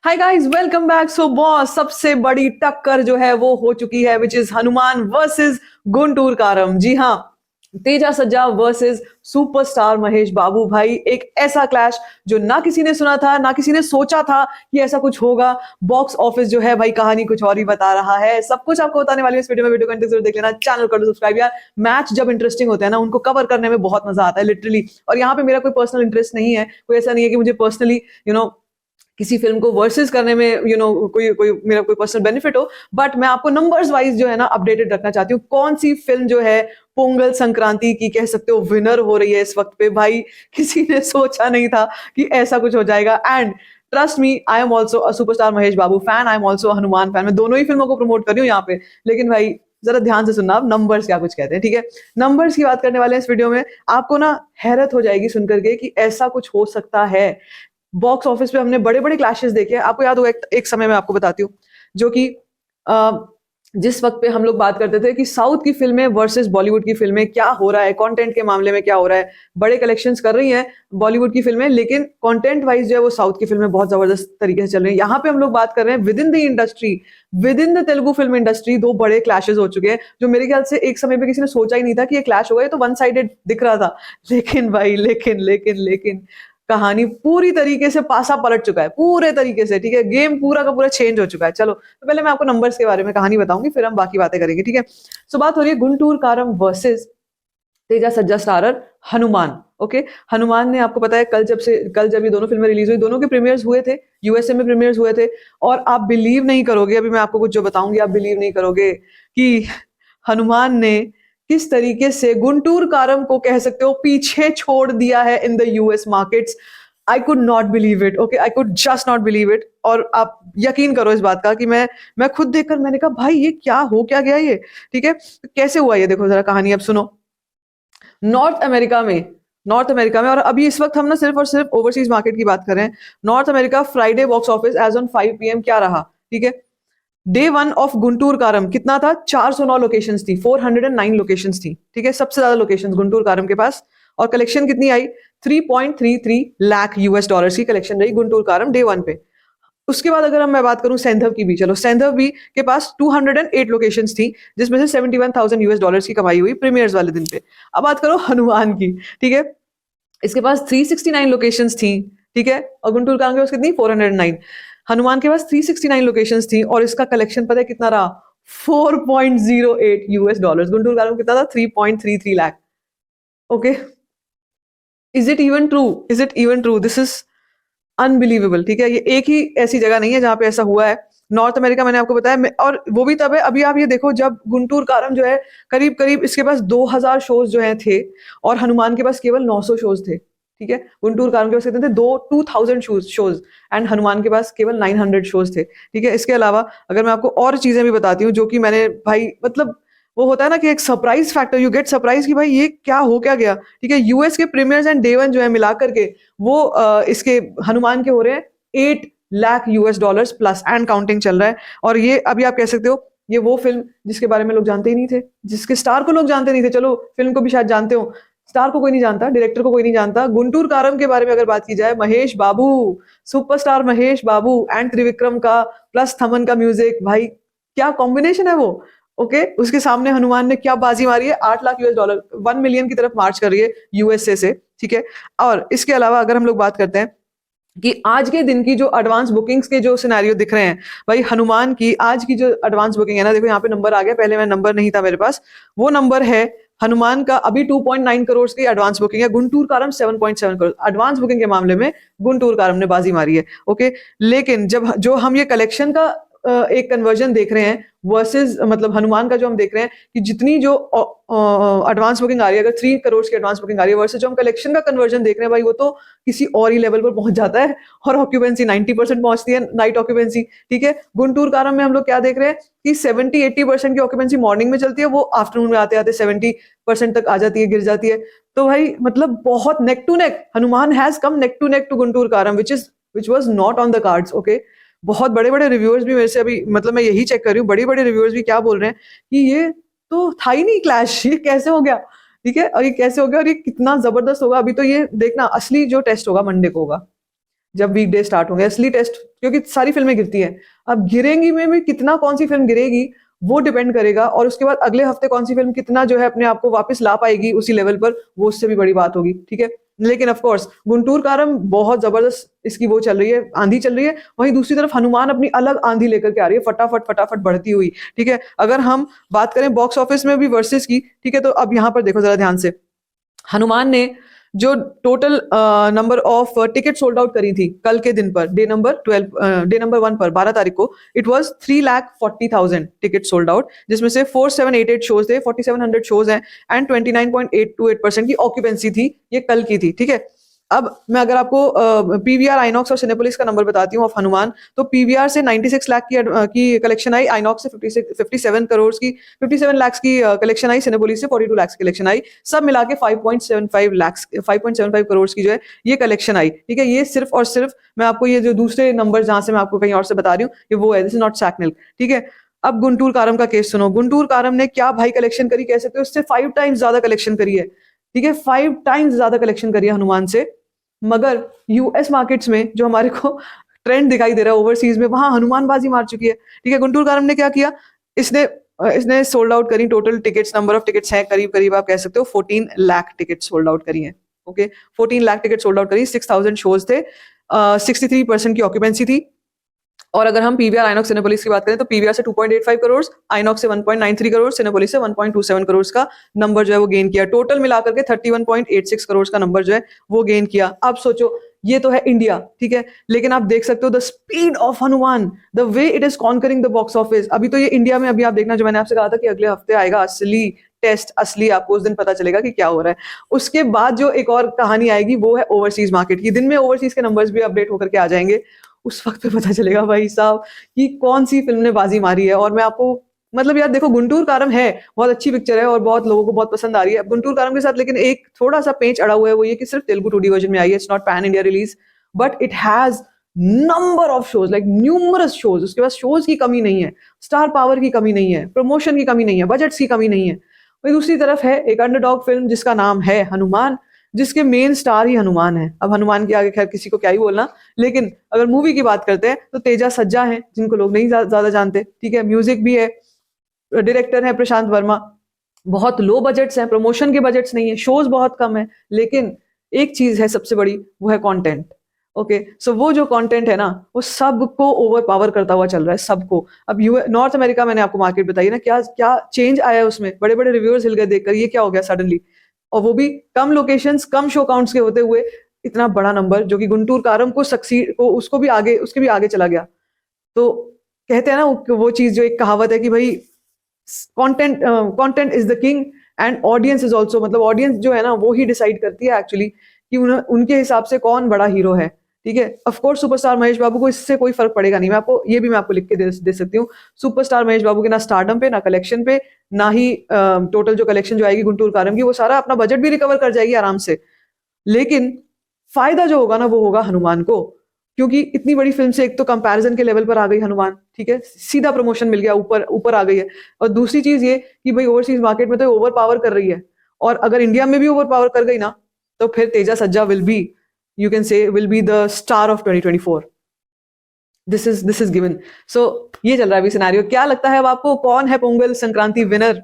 हाय guys, welcome back. So boss, सबसे बड़ी टक्कर जो है वो हो चुकी है, which is Hanuman versus Guntur Kaaram. जी हाँ, तेजा सज्जा वर्सेस सुपरस्टार महेश बाबू। भाई, एक ऐसा क्लैश जो ना किसी ने सुना था, ना किसी ने सोचा था कि ऐसा कुछ होगा। बॉक्स ऑफिस जो है भाई, कहानी कुछ और ही बता रहा है। सब कुछ आपको बताने वाली है इस वीडियो में। वीडियो को अंत तक जरूर देख लेना, चैनल कर दो सब्सक्राइब। यार, मैच जब इंटरेस्टिंग होते हैं ना, उनको कवर करने में बहुत मजा आता है, लिटरली। और यहाँ पे मेरा कोई पर्सनल इंटरेस्ट नहीं है, कोई ऐसा नहीं है कि मुझे पर्सनली किसी फिल्म को वर्सेस करने में कोई कोई मेरा कोई पर्सनल बेनिफिट हो। बट मैं आपको नंबर्स वाइज जो है ना अपडेटेड रखना चाहती हूँ। कौन सी फिल्म जो है पोंगल संक्रांति की कह सकते हो विनर हो रही है इस वक्त पे। भाई, किसी ने सोचा नहीं था कि ऐसा कुछ हो जाएगा। And trust me, I am also a superstar Mahesh Babu fan, I am also Hanuman fan. मैं दोनों ही फिल्मों को प्रमोट कर रही हूँ यहाँ पे। लेकिन भाई, जरा ध्यान से सुनना, आप नंबर्स क्या कुछ कहते हैं, ठीक है। नंबर्स की बात करने वाले हैं इस वीडियो में। आपको ना हैरत हो जाएगी सुनकर के कि ऐसा कुछ हो सकता है। बॉक्स ऑफिस पे हमने बड़े बड़े क्लैशेस देखे हैं। आपको याद होगा, एक समय में आपको बताती हूँ, जो कि अ, जिस वक्त पे हम लोग बात करते थे कि साउथ की फिल्में वर्सेस बॉलीवुड की फिल्में, क्या हो रहा है कंटेंट के मामले में, क्या हो रहा है। बड़े कलेक्शंस कर रही हैं बॉलीवुड की फिल्में, लेकिन कंटेंट वाइज जो है वो साउथ की फिल्में बहुत जबरदस्त तरीके से चल रही हैं। यहाँ पे हम लोग बात कर रहे हैं with in the industry, with in the Telugu film industry दो बड़े क्लैशेस हो चुके हैं, जो मेरे ख्याल से एक समय पे किसी ने सोचा ही नहीं था कि ये क्लैश होगा। ये तो वन साइडेड दिख रहा था। लेकिन भाई, लेकिन कहानी पूरी तरीके से पासा पलट चुका है, पूरे तरीके से, ठीक है। गेम पूरा का पूरा चेंज हो चुका है। चलो, तो पहले मैं आपको नंबर्स के बारे में कहानी बताऊंगी, फिर हम बाकी बातें करेंगे, ठीक है। सो बात हो रही है गुंटूर कारम वर्सेस तेजा सज्जा स्टारर हनुमान। ओके, हनुमान ने, आपको पता है, कल जब ये दोनों फिल्में रिलीज हुई, दोनों के प्रीमियर्स हुए थे, यूएसए में प्रीमियर्स हुए थे। और आप बिलीव नहीं करोगे, अभी मैं आपको कुछ जो बताऊंगी आप बिलीव नहीं करोगे कि हनुमान ने किस तरीके से गुंटूर कारम को कह सकते हो पीछे छोड़ दिया है in the US markets. I could not believe it. Okay, I could just not believe it. और आप यकीन करो इस बात का कि मैं खुद देखकर मैंने कहा भाई, ये क्या हो क्या गया ये, ठीक है। तो कैसे हुआ ये, देखो जरा कहानी अब सुनो। नॉर्थ अमेरिका में नॉर्थ अमेरिका में, और अभी इस वक्त हम ना सिर्फ और सिर्फ ओवरसीज मार्केट की बात कर रहे हैं। North America Friday box office as on 5 PM क्या रहा, ठीक है। डे वन ऑफ गुंटूर कारम कितना था, 409 लोकेशंस थी, 409 लोकेशंस थी, ठीक है। सबसे ज्यादा लोकेशंस गुंटूर कारम के पास। और कलेक्शन कितनी आई, 3.33 लाख यूएस डॉलर्स की कलेक्शन रही गुंटूर कारम डे वन पे। उसके बाद अगर मैं बात करूं सैंधव की भी, चलो सैंधव भी के पास 208 लोकेशंस थी, जिसमें से 71,000 यूएस डॉलर्स की कमाई हुई प्रीमियर्स वाले दिन पे। अब बात करो हनुमान की, ठीक है। इसके पास 369 लोकेशंस थी, ठीक है। और गुंटूर कारम के पास कितनी, 409। हनुमान के पास 369 लोकेशंस थी, और इसका कलेक्शन पता है कितना रहा, 4.08 यूएस डॉलर्स। गुंटूर कारम कितना था, 3.33 lakh. Okay, is it even true, is it even true, this is unbelievable, ठीक है। ये एक ही ऐसी जगह नहीं है जहां पे ऐसा हुआ है। नॉर्थ अमेरिका मैंने आपको बताया, और वो भी तब है, अभी आप ये देखो जब गुंटूर कारम जो है करीब करीब इसके पास 2000 शोज जो है थे, और हनुमान के पास केवल 900 शोज थे, ठीक है। गुंटूर कारम के पास कितने थे, 2000 शोज, एंड हनुमान के पास केवल 900 शोज थे, ठीक है। इसके अलावा अगर मैं आपको और चीजें भी बताती हूँ जो कि मैंने, भाई मतलब, वो होता है ना कि एक surprise factor, you get surprise कि भाई ये क्या हो क्या गया, ठीक है। यूएस के प्रीमियर्स एंड डे वन जो है मिला करके वो इसके हनुमान के हो रहे हैं 8 lakh US dollars plus and counting चल रहा है। और ये अभी आप कह सकते हो ये वो फिल्म जिसके बारे में लोग जानते ही नहीं थे, जिसके स्टार को लोग जानते नहीं थे। चलो, फिल्म को भी शायद जानते हो, स्टार को कोई नहीं जानता, डायरेक्टर को कोई नहीं जानता। गुंटूर कारम के बारे में अगर बात की जाए, महेश बाबू, सुपरस्टार महेश बाबू एंड त्रिविक्रम का प्लस थमन का म्यूजिक, भाई क्या कॉम्बिनेशन है वो। ओके, उसके सामने हनुमान ने क्या बाजी मारी है, 8 लाख यूएस डॉलर, 1 मिलियन की तरफ मार्च कर रही है यूएसए से, ठीक है। और इसके अलावा अगर हम लोग बात करते हैं कि आज के दिन की जो एडवांस बुकिंग्स के जो सिनेरियो दिख रहे हैं, भाई हनुमान की आज की जो एडवांस बुकिंग है ना, देखो यहाँ पे नंबर आ गया, पहले मैं नंबर नहीं था मेरे पास, वो नंबर है हनुमान का अभी 2.9 करोड़ की एडवांस बुकिंग है। गुंटूर कारम 7.7 करोड़ एडवांस बुकिंग के मामले में गुंटूर कारम ने बाजी मारी है। ओके, लेकिन जब जो हम ये कलेक्शन का एक कन्वर्जन देख रहे हैं वर्सेस, मतलब हनुमान का जो हम देख रहे हैं कि जितनी जो एडवांस बुकिंग आ रही है, अगर 3 करोड़ की एडवांस बुकिंग आ रही है वर्सेस जो हम कलेक्शन का कन्वर्जन देख रहे हैं, भाई वो तो किसी और ही लेवल पर पहुंच जाता है। और ऑक्यूपेंसी 90% पहुंचती है, नाइट ऑक्यूपेंसी, ठीक है। गुंटूर कारम में हम लोग क्या देख रहे हैं कि 70-80% की ऑक्यूपेंसी मॉर्निंग में चलती है, वो आफ्टरनून में आते आते 70% तक आ जाती है, गिर जाती है। तो भाई मतलब बहुत neck to neck, Hanuman has come neck to neck to Guntur Kaaram, which was not on the cards. Okay, बहुत बड़े बड़े रिव्यूअर्स भी मेरे से अभी, मतलब मैं यही चेक कर रही हूँ, बड़े बड़े रिव्यूअर्स भी क्या बोल रहे हैं कि ये तो था ही नहीं क्लैश, ये कैसे हो गया, ठीक है। और ये कैसे हो गया, और ये कितना जबरदस्त होगा, अभी तो ये देखना, असली जो टेस्ट होगा मंडे को होगा, जब वीकडे स्टार्ट होंगे असली टेस्ट, क्योंकि सारी फिल्में गिरती हैं। अब गिरेंगी में भी कितना, कौन सी फिल्म गिरेगी वो डिपेंड करेगा, और उसके बाद अगले हफ्ते कौन सी फिल्म कितना जो है अपने आप को वापस ला पाएगी उसी लेवल पर, वो उससे भी बड़ी बात होगी, ठीक है। लेकिन ऑफ कोर्स गुंटूर कारम बहुत जबरदस्त इसकी वो चल रही है, आंधी चल रही है। वहीं दूसरी तरफ हनुमान अपनी अलग आंधी लेकर के आ रही है, फटाफट फटाफट बढ़ती हुई, ठीक है। अगर हम बात करें बॉक्स ऑफिस में भी वर्सेस की, ठीक है, तो अब यहाँ पर देखो जरा ध्यान से, हनुमान ने जो total number of ticket sold out करी थी कल के दिन पर, डे नंबर 1 पर 12 तारीख को, it was 3,40,000 ticket sold out, जिसमें से 4788 शोज थे, 4700 शोज हैं, एंड 29.828% की ऑक्यूपेंसी थी, ये कल की थी, ठीक है। अब मैं अगर आपको पीवीआर, आइनॉक्स और सिनेपोलिस का नंबर बताती हूँ ऑफ हनुमान, तो पीवीआर से 96 लाख की कलेक्शन आई, आइनॉक्स से 57 लाख की कलेक्शन आई, सिनेपोलिस से 42 लाख की कलेक्शन आई, सब मिला के 5.75 करोड़ की जो है ये कलेक्शन आई, ठीक है। ये सिर्फ और सिर्फ मैं आपको ये जो दूसरे नंबर जहां से मैं आपको कहीं और से बता रही हूँ, ये वो है, दिस इज नॉट सैकनेल, ठीक है। अब गुंटूर कारम का केस सुनो। गुंटूर कारम ने क्या भाई कलेक्शन करी, कह सकते हो उससे 5 टाइम्स ज्यादा कलेक्शन करी है, ठीक है, 5 टाइम्स ज्यादा कलेक्शन करी है हनुमान से। मगर यूएस मार्केट्स में जो हमारे को ट्रेंड दिखाई दे रहा है ओवरसीज में, वहां हनुमान बाजी मार चुकी है, ठीक है। गुंटूर कारम ने क्या किया, इसने सोल्ड आउट करी, total tickets, number of tickets हैं करीब करीब आप कह सकते हो 14 लाख टिकट सोल्ड आउट करी है, okay, 14 lakh ticket sold out करी, 6000 शोज थे, 63% की ऑक्यूपेंसी थी। और अगर हम पीवीआर, आइनॉक्स, सिनेपोलिस की बात करें तो पीवीआर से 2.85 करोड़, आइनॉक्स से 1.93 करोड़, सिनेपोलिस से 1.27 करोड़ का नंबर जो है वो गेन किया, टोटल मिलाकर के 31.86 करोड़ का नंबर जो है वो गेन किया। अब सोचो, ये तो है इंडिया, ठीक है, लेकिन आप देख सकते हो the speed of Hanuman, the way it is conquering the box office. अभी तो ये इंडिया में, अभी आप देखना, जो मैंने आपसे कहा था कि अगले हफ्ते आएगा असली टेस्ट, असली आपको उस दिन पता चलेगा कि क्या हो रहा है। उसके बाद जो एक और कहानी आएगी वो है ओवरसीज मार्केट की। दिन में ओवरसीज के नंबर्स भी अपडेट होकर के आ जाएंगे, उस वक्त पे पता चलेगा भाई साहब कि कौन सी फिल्म ने बाजी मारी है। और मैं आपको, मतलब यार देखो, गुंटूर कारम है, बहुत अच्छी पिक्चर है और बहुत लोगों को बहुत पसंद आ रही है। गुंटूर कारम के साथ लेकिन एक थोड़ा सा पेंच अड़ा हुआ है, वो ये कि सिर्फ तेलुगु 2D वर्जन में आई है, it's not pan India release, but it has number of shows, like numerous shows. उसके पास शोज की कमी नहीं है, स्टार पावर की कमी नहीं है, प्रमोशन की कमी नहीं है, बजट्स की कमी नहीं है। वही दूसरी तरफ है एक अंडरडॉग फिल्म जिसका नाम है हनुमान, जिसके मेन स्टार ही हनुमान है। अब हनुमान के आगे खैर किसी को क्या ही बोलना, लेकिन अगर मूवी की बात करते हैं तो तेजा सज्जा है, जिनको लोग नहीं ज्यादा जानते, ठीक है। म्यूजिक भी है, डायरेक्टर है प्रशांत वर्मा, बहुत लो बजट्स हैं, प्रमोशन के बजट्स नहीं है, शोज बहुत कम है, लेकिन एक चीज है सबसे बड़ी, वो है कंटेंट, ओके। सो वो जो कंटेंट है ना, वो सबको ओवर पावर करता हुआ चल रहा है, सबको। अब नॉर्थ अमेरिका, मैंने आपको मार्केट बताई ना, क्या क्या चेंज आया है उसमें, बड़े बड़े रिव्यूअर्स हिल गए देखकर, ये क्या हो गया सडनली, और वो भी कम लोकेशंस, कम शो काउंट्स के होते हुए इतना बड़ा नंबर, जो कि गुंटूर कारम को सक्सीड को, उसको भी आगे, उसके भी आगे चला गया। तो कहते हैं ना वो चीज, जो एक कहावत है कि भाई content is the king and audience is also, मतलब ऑडियंस जो है ना वो ही डिसाइड करती है एक्चुअली कि उनके हिसाब से कौन बड़ा हीरो है, ठीक है। ऑफ कोर्स सुपरस्टार महेश बाबू को इससे कोई फर्क पड़ेगा नहीं, मैं आपको ये भी मैं आपको लिख के दे सकती हूँ। सुपरस्टार महेश बाबू के ना स्टारडम पे, ना कलेक्शन पे, ना ही टोटल जो कलेक्शन जो आएगी गुंटूर कारम की, वो सारा अपना बजट भी रिकवर कर जाएगी आराम से। लेकिन फायदा जो होगा ना वो होगा हनुमान को, क्योंकि इतनी बड़ी फिल्म से एक तो कंपैरिजन के लेवल पर आ गई हनुमान, ठीक है, सीधा प्रमोशन मिल गया, ऊपर ऊपर आ गई है। और दूसरी चीज ये कि भाई ओवरसीज मार्केट में तो ओवर पावर कर रही है, और अगर इंडिया में भी ओवर पावर कर गई ना, तो फिर तेजा सज्जा will be, you can say, will be the star of 2024. This is given. So ये चल रहा है अभी सिनेरियो। क्या लगता है अब आपको, कौन है Pongal Sankranti winner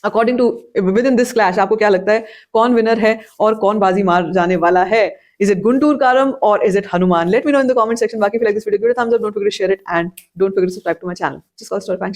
according to, within this clash? आपको क्या लगता है कौन विनर है और कौन बाजी मार जाने वाला है? Is it गुंटूर कारम or is it Hanuman? Let me know in the comment section. बाकी if you like this video, give it a thumbs up, don't forget to share it and don't forget to subscribe to my channel. Just call Story Function.